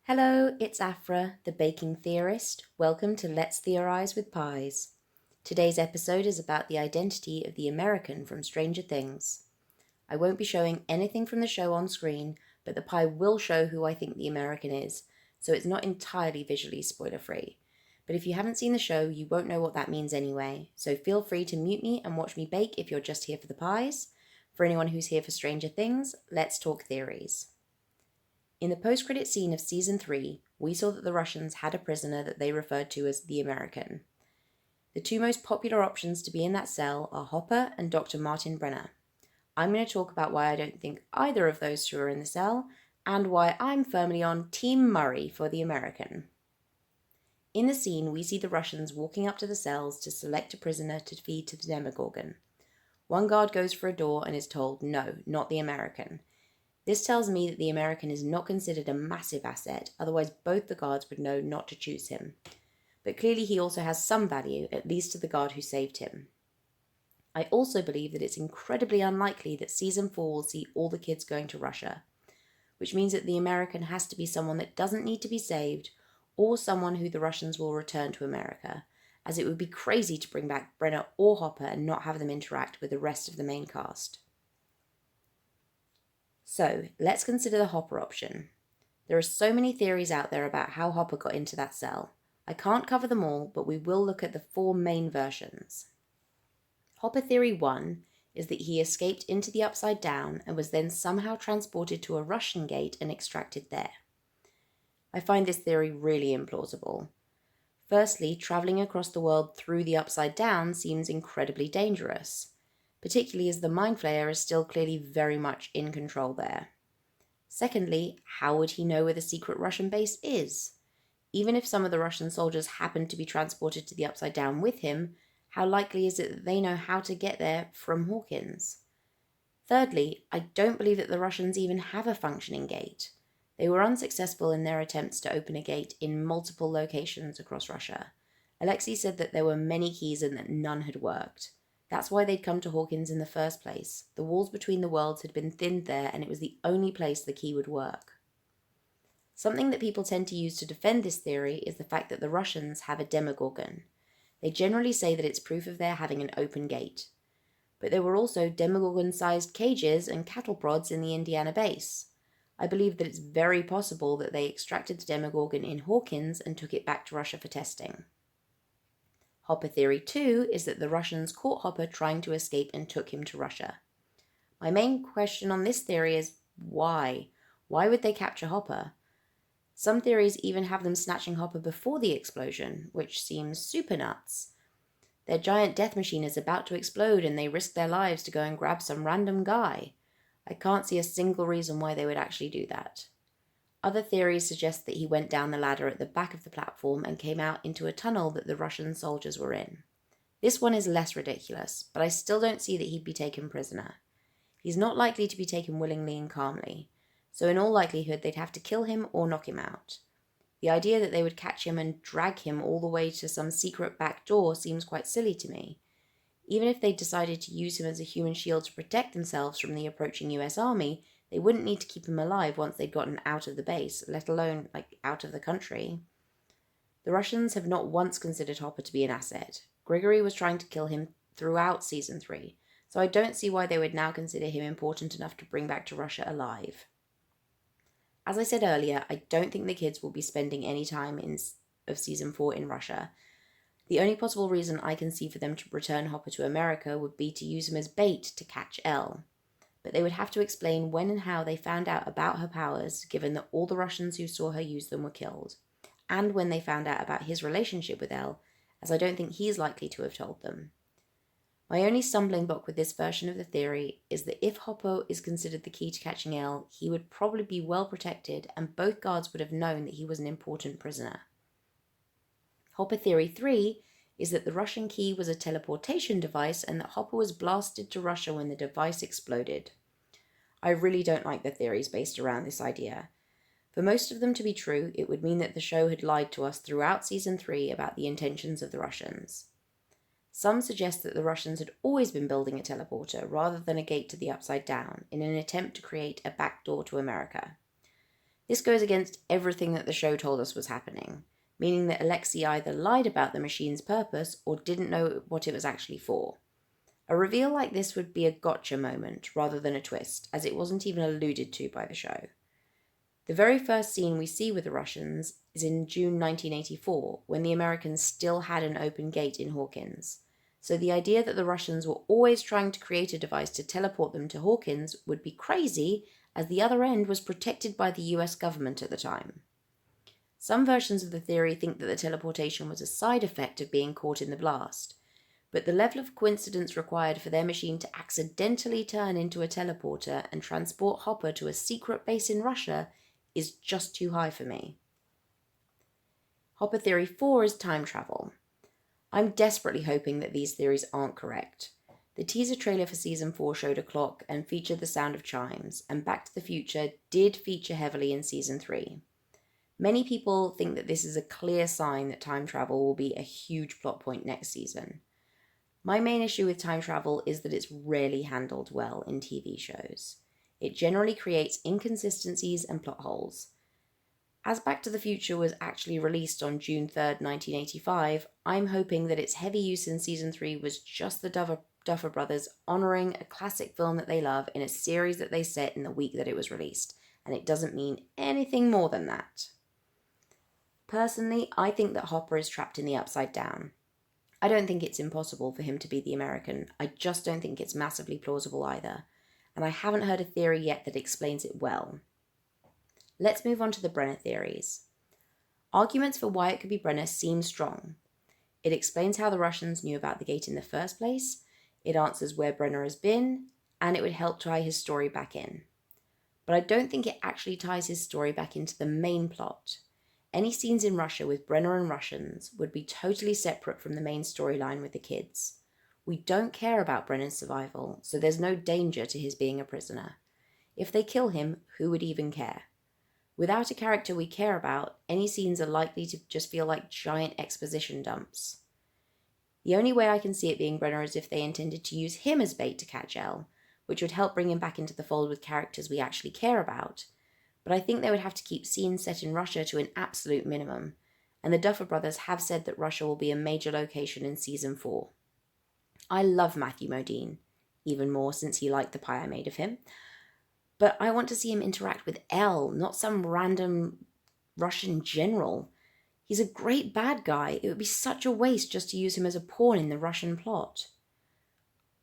Hello, it's Afra, the baking theorist. Welcome to Let's Theorise with Pies. Today's episode is about the identity of the American from Stranger Things. I won't be showing anything from the show on screen, but the pie will show who I think the American is, so it's not entirely visually spoiler-free. But if you haven't seen the show, you won't know what that means anyway, so feel free to mute me and watch me bake if you're just here for the pies. For anyone who's here for Stranger Things, let's talk theories. In the post-credit scene of Season 3, we saw that the Russians had a prisoner that they referred to as the American. The two most popular options to be in that cell are Hopper and Dr. Martin Brenner. I'm going to talk about why I don't think either of those two are in the cell, and why I'm firmly on Team Murray for the American. In the scene, we see the Russians walking up to the cells to select a prisoner to feed to the Demogorgon. One guard goes for a door and is told, no, not the American. This tells me that the American is not considered a massive asset, otherwise both the guards would know not to choose him. But clearly he also has some value, at least to the guard who saved him. I also believe that it's incredibly unlikely that Season 4 will see all the kids going to Russia, which means that the American has to be someone that doesn't need to be saved, or someone who the Russians will return to America, as it would be crazy to bring back Brenner or Hopper and not have them interact with the rest of the main cast. So, let's consider the Hopper option. There are so many theories out there about how Hopper got into that cell. I can't cover them all, but we will look at the four main versions. Hopper Theory 1 is that he escaped into the Upside Down and was then somehow transported to a Russian gate and extracted there. I find this theory really implausible. Firstly, travelling across the world through the Upside Down seems incredibly dangerous, particularly as the Mind Flayer is still clearly very much in control there. Secondly, how would he know where the secret Russian base is? Even if some of the Russian soldiers happened to be transported to the Upside Down with him, how likely is it that they know how to get there from Hawkins? Thirdly, I don't believe that the Russians even have a functioning gate. They were unsuccessful in their attempts to open a gate in multiple locations across Russia. Alexei said that there were many keys and that none had worked. That's why they'd come to Hawkins in the first place. The walls between the worlds had been thinned there, and it was the only place the key would work. Something that people tend to use to defend this theory is the fact that the Russians have a Demogorgon. They generally say that it's proof of their having an open gate. But there were also Demogorgon-sized cages and cattle prods in the Indiana base. I believe that it's very possible that they extracted the Demogorgon in Hawkins and took it back to Russia for testing. Hopper Theory 2 is that the Russians caught Hopper trying to escape and took him to Russia. My main question on this theory is why? Why would they capture Hopper? Some theories even have them snatching Hopper before the explosion, which seems super nuts. Their giant death machine is about to explode and they risk their lives to go and grab some random guy. I can't see a single reason why they would actually do that. Other theories suggest that he went down the ladder at the back of the platform and came out into a tunnel that the Russian soldiers were in. This one is less ridiculous, but I still don't see that he'd be taken prisoner. He's not likely to be taken willingly and calmly, so in all likelihood they'd have to kill him or knock him out. The idea that they would catch him and drag him all the way to some secret back door seems quite silly to me. Even if they decided to use him as a human shield to protect themselves from the approaching US Army, they wouldn't need to keep him alive once they'd gotten out of the base, let alone, out of the country. The Russians have not once considered Hopper to be an asset. Grigory was trying to kill him throughout Season 3, so I don't see why they would now consider him important enough to bring back to Russia alive. As I said earlier, I don't think the kids will be spending any time of Season 4 in Russia. The only possible reason I can see for them to return Hopper to America would be to use him as bait to catch Elle. But they would have to explain when and how they found out about her powers, given that all the Russians who saw her use them were killed, and when they found out about his relationship with Elle, as I don't think he's likely to have told them. My only stumbling block with this version of the theory is that if Hopper is considered the key to catching Elle, he would probably be well protected, and both guards would have known that he was an important prisoner. Hopper Theory 3 is that the Russian key was a teleportation device and that Hopper was blasted to Russia when the device exploded. I really don't like the theories based around this idea. For most of them to be true, it would mean that the show had lied to us throughout Season 3 about the intentions of the Russians. Some suggest that the Russians had always been building a teleporter rather than a gate to the Upside Down in an attempt to create a backdoor to America. This goes against everything that the show told us was happening, meaning that Alexei either lied about the machine's purpose or didn't know what it was actually for. A reveal like this would be a gotcha moment rather than a twist, as it wasn't even alluded to by the show. The very first scene we see with the Russians is in June 1984, when the Americans still had an open gate in Hawkins. So the idea that the Russians were always trying to create a device to teleport them to Hawkins would be crazy, as the other end was protected by the US government at the time. Some versions of the theory think that the teleportation was a side effect of being caught in the blast, but the level of coincidence required for their machine to accidentally turn into a teleporter and transport Hopper to a secret base in Russia is just too high for me. Hopper Theory 4 is time travel. I'm desperately hoping that these theories aren't correct. The teaser trailer for Season 4 showed a clock and featured the sound of chimes, and Back to the Future did feature heavily in Season 3. Many people think that this is a clear sign that time travel will be a huge plot point next season. My main issue with time travel is that it's rarely handled well in TV shows. It generally creates inconsistencies and plot holes. As Back to the Future was actually released on June 3rd, 1985, I'm hoping that its heavy use in Season 3 was just the Duffer Brothers honouring a classic film that they love in a series that they set in the week that it was released, and it doesn't mean anything more than that. Personally, I think that Hopper is trapped in the Upside Down. I don't think it's impossible for him to be the American. I just don't think it's massively plausible either, and I haven't heard a theory yet that explains it well. Let's move on to the Brenner theories. Arguments for why it could be Brenner seem strong. It explains how the Russians knew about the gate in the first place, it answers where Brenner has been, and it would help tie his story back in. But I don't think it actually ties his story back into the main plot. Any scenes in Russia with Brenner and Russians would be totally separate from the main storyline with the kids. We don't care about Brenner's survival, so there's no danger to his being a prisoner. If they kill him, who would even care? Without a character we care about, any scenes are likely to just feel like giant exposition dumps. The only way I can see it being Brenner is if they intended to use him as bait to catch Elle, which would help bring him back into the fold with characters we actually care about. But I think they would have to keep scenes set in Russia to an absolute minimum, and the Duffer Brothers have said that Russia will be a major location in Season 4. I love Matthew Modine, even more since he liked the pie I made of him, but I want to see him interact with Elle, not some random Russian general. He's a great bad guy. It would be such a waste just to use him as a pawn in the Russian plot.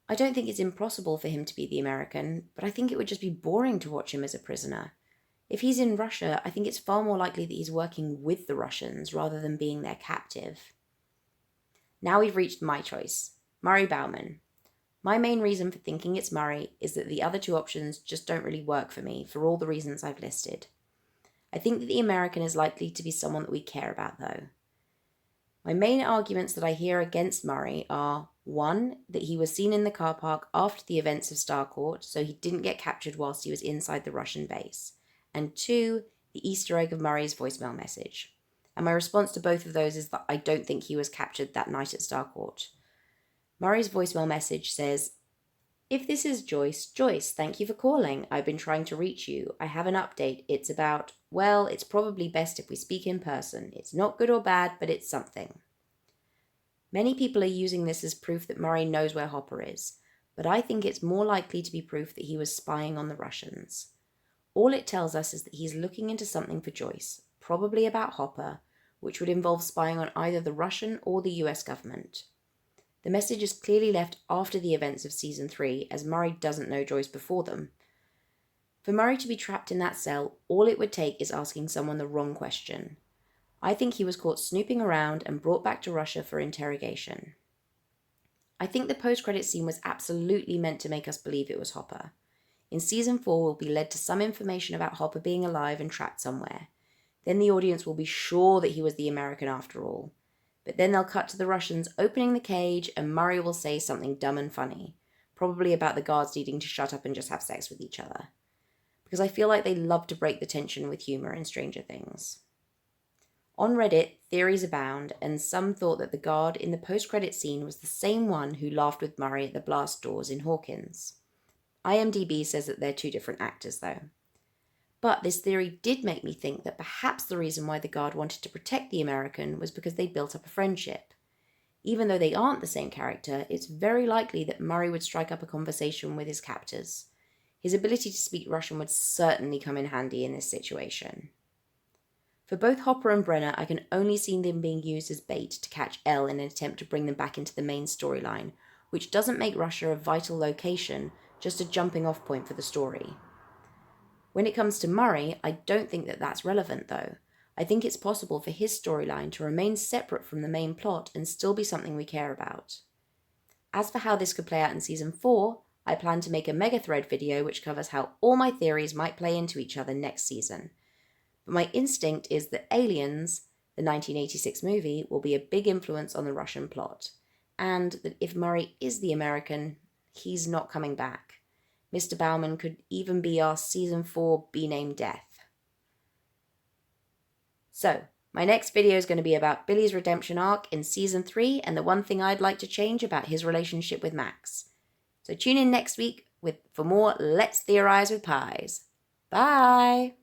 I don't think it's impossible for him to be the American, but I think it would just be boring to watch him as a prisoner. If he's in Russia, I think it's far more likely that he's working with the Russians rather than being their captive. Now we've reached my choice, Murray Bauman. My main reason for thinking it's Murray is that the other two options just don't really work for me for all the reasons I've listed. I think that the American is likely to be someone that we care about, though. My main arguments that I hear against Murray are, 1, that he was seen in the car park after the events of Starcourt, so he didn't get captured whilst he was inside the Russian base, and 2, the Easter egg of Murray's voicemail message. And my response to both of those is that I don't think he was captured that night at Starcourt. Murray's voicemail message says, "If this is Joyce, thank you for calling. I've been trying to reach you. I have an update. It's about, well, it's probably best if we speak in person. It's not good or bad, but it's something." Many people are using this as proof that Murray knows where Hopper is, but I think it's more likely to be proof that he was spying on the Russians. All it tells us is that he's looking into something for Joyce, probably about Hopper, which would involve spying on either the Russian or the US government. The message is clearly left after the events of Season 3, as Murray doesn't know Joyce before them. For Murray to be trapped in that cell, all it would take is asking someone the wrong question. I think he was caught snooping around and brought back to Russia for interrogation. I think the post-credit scene was absolutely meant to make us believe it was Hopper. In Season 4, we'll be led to some information about Hopper being alive and trapped somewhere. Then the audience will be sure that he was the American after all. But then they'll cut to the Russians opening the cage and Murray will say something dumb and funny, probably about the guards needing to shut up and just have sex with each other. Because I feel like they love to break the tension with humour in Stranger Things. On Reddit, theories abound, and some thought that the guard in the post-credit scene was the same one who laughed with Murray at the blast doors in Hawkins. IMDb says that they're two different actors, though. But this theory did make me think that perhaps the reason why the guard wanted to protect the American was because they built up a friendship. Even though they aren't the same character, it's very likely that Murray would strike up a conversation with his captors. His ability to speak Russian would certainly come in handy in this situation. For both Hopper and Brenner, I can only see them being used as bait to catch Elle in an attempt to bring them back into the main storyline, which doesn't make Russia a vital location, just a jumping off point for the story. When it comes to Murray, I don't think that that's relevant though. I think it's possible for his storyline to remain separate from the main plot and still be something we care about. As for how this could play out in Season 4, I plan to make a mega thread video which covers how all my theories might play into each other next season. But my instinct is that Aliens, the 1986 movie, will be a big influence on the Russian plot, and that if Murray is the American, he's not coming back. Mr. Bauman could even be our Season 4 B-Name Death. So, my next video is going to be about Billy's redemption arc in Season 3 and the one thing I'd like to change about his relationship with Max. So tune in next week for more Let's Theorize with Pies. Bye!